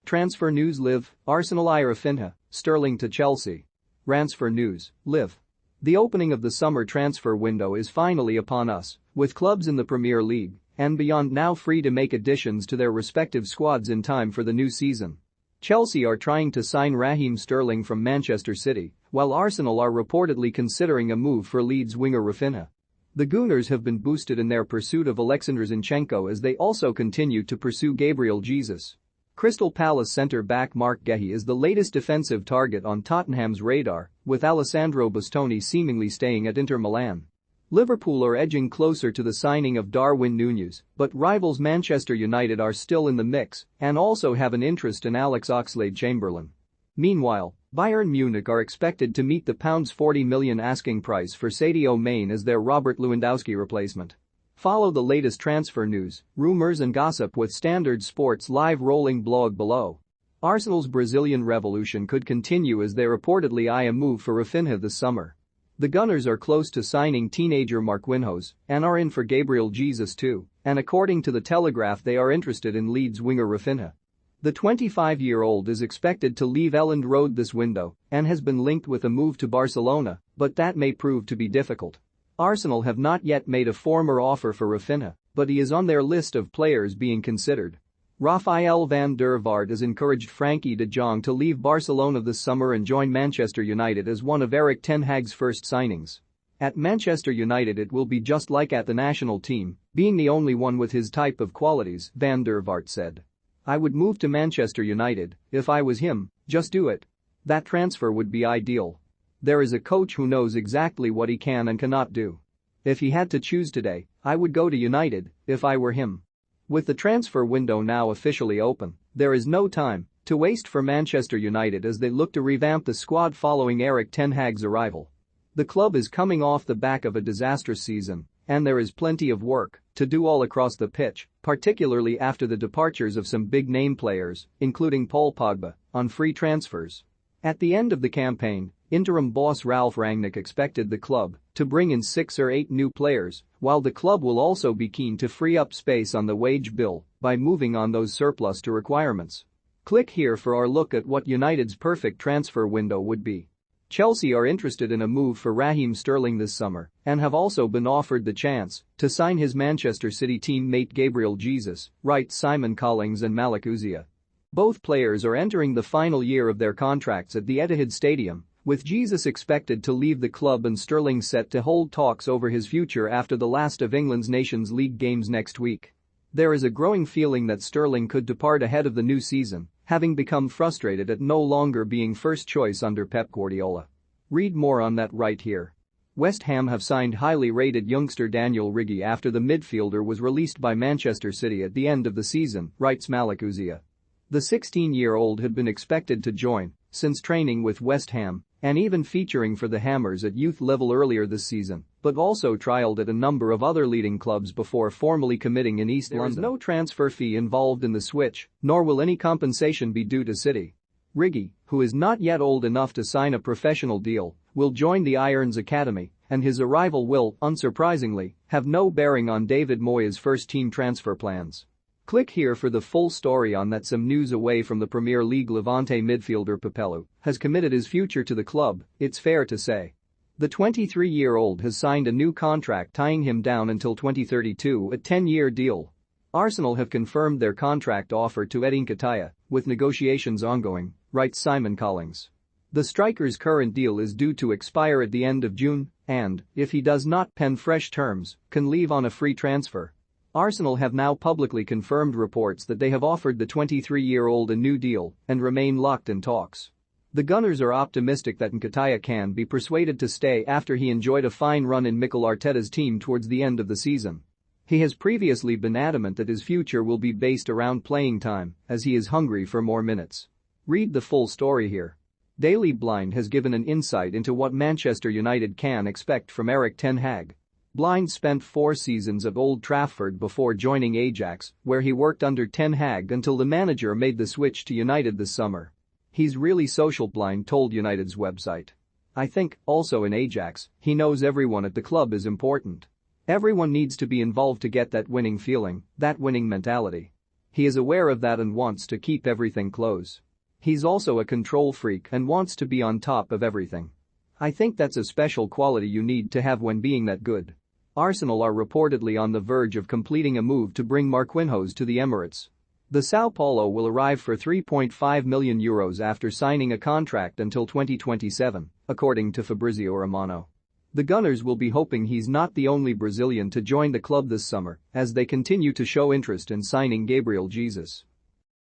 Transfer news live, Arsenal Raphinha, Sterling to Chelsea. Transfer news, live. The opening of the summer transfer window is finally upon us, with clubs in the Premier League and beyond now free to make additions to their respective squads in time for the new season. Chelsea are trying to sign Raheem Sterling from Manchester City, while Arsenal are reportedly considering a move for Leeds winger Raphinha. The Gunners have been boosted in their pursuit of Alexander Zinchenko as they also continue to pursue Gabriel Jesus. Crystal Palace centre-back Mark Guehi is the latest defensive target on Tottenham's radar, with Alessandro Bastoni seemingly staying at Inter Milan. Liverpool are edging closer to the signing of Darwin Núñez, but rivals Manchester United are still in the mix and also have an interest in Alex Oxlade-Chamberlain. Meanwhile, Bayern Munich are expected to meet the £40 million asking price for Sadio Mane as their Robert Lewandowski replacement. Follow the latest transfer news, rumors and gossip with Standard Sports live rolling blog below. Arsenal's Brazilian revolution could continue as they reportedly eye a move for Raphinha this summer. The Gunners are close to signing teenager Marquinhos and are in for Gabriel Jesus too, and according to the Telegraph they are interested in Leeds winger Raphinha. The 25-year-old is expected to leave Elland Road this window and has been linked with a move to Barcelona, but that may prove to be difficult. Arsenal have not yet made a formal offer for Raphinha, but he is on their list of players being considered. Raphael van der Vaart has encouraged Frankie de Jong to leave Barcelona this summer and join Manchester United as one of Erik ten Hag's first signings. At Manchester United it will be just like at the national team, being the only one with his type of qualities, van der Vaart said. I would move to Manchester United, if I was him, just do it. That transfer would be ideal. There is a coach who knows exactly what he can and cannot do. If he had to choose today, I would go to United, if I were him. With the transfer window now officially open, there is no time to waste for Manchester United as they look to revamp the squad following Erik ten Hag's arrival. The club is coming off the back of a disastrous season, and there is plenty of work to do all across the pitch, particularly after the departures of some big-name players, including Paul Pogba, on free transfers. At the end of the campaign, interim boss Ralf Rangnick expected the club to bring in 6 or 8 new players, while the club will also be keen to free up space on the wage bill by moving on those surplus to requirements. Click here for our look at what United's perfect transfer window would be. Chelsea are interested in a move for Raheem Sterling this summer and have also been offered the chance to sign his Manchester City teammate Gabriel Jesus, writes Simon Collings and Malik Ouzia. Both players are entering the final year of their contracts at the Etihad Stadium, with Jesus expected to leave the club and Sterling set to hold talks over his future after the last of England's Nations League games next week. There is a growing feeling that Sterling could depart ahead of the new season, having become frustrated at no longer being first choice under Pep Guardiola. Read more on that right here. West Ham have signed highly rated youngster Daniel Origi after the midfielder was released by Manchester City at the end of the season, writes Malik Ouzia. The 16-year-old had been expected to join since training with West Ham and even featuring for the Hammers at youth level earlier this season, but also trialled at a number of other leading clubs before formally committing in East London. There is no transfer fee involved in the switch, nor will any compensation be due to City. Origi, who is not yet old enough to sign a professional deal, will join the Irons Academy, and his arrival will, unsurprisingly, have no bearing on David Moyes' first-team transfer plans. Click here for the full story on that. Some news away from the Premier League. Levante midfielder Papelou has committed his future to the club, it's fair to say. The 23-year-old has signed a new contract tying him down until 2032, a 10-year deal. Arsenal have confirmed their contract offer to Edin Nketiah, with negotiations ongoing, writes Simon Collings. The striker's current deal is due to expire at the end of June and, if he does not pen fresh terms, can leave on a free transfer. Arsenal have now publicly confirmed reports that they have offered the 23-year-old a new deal and remain locked in talks. The Gunners are optimistic that Nketiah can be persuaded to stay after he enjoyed a fine run in Mikel Arteta's team towards the end of the season. He has previously been adamant that his future will be based around playing time, as he is hungry for more minutes. Read the full story here. Daily Blind has given an insight into what Manchester United can expect from Erik ten Hag. Blind spent 4 seasons at Old Trafford before joining Ajax, where he worked under ten Hag until the manager made the switch to United this summer. He's really social, Blind told United's website. I think, also in Ajax, he knows everyone at the club is important. Everyone needs to be involved to get that winning feeling, that winning mentality. He is aware of that and wants to keep everything close. He's also a control freak and wants to be on top of everything. I think that's a special quality you need to have when being that good. Arsenal are reportedly on the verge of completing a move to bring Marquinhos to the Emirates. The Sao Paulo will arrive for €3.5 million after signing a contract until 2027, according to Fabrizio Romano. The Gunners will be hoping he's not the only Brazilian to join the club this summer as they continue to show interest in signing Gabriel Jesus.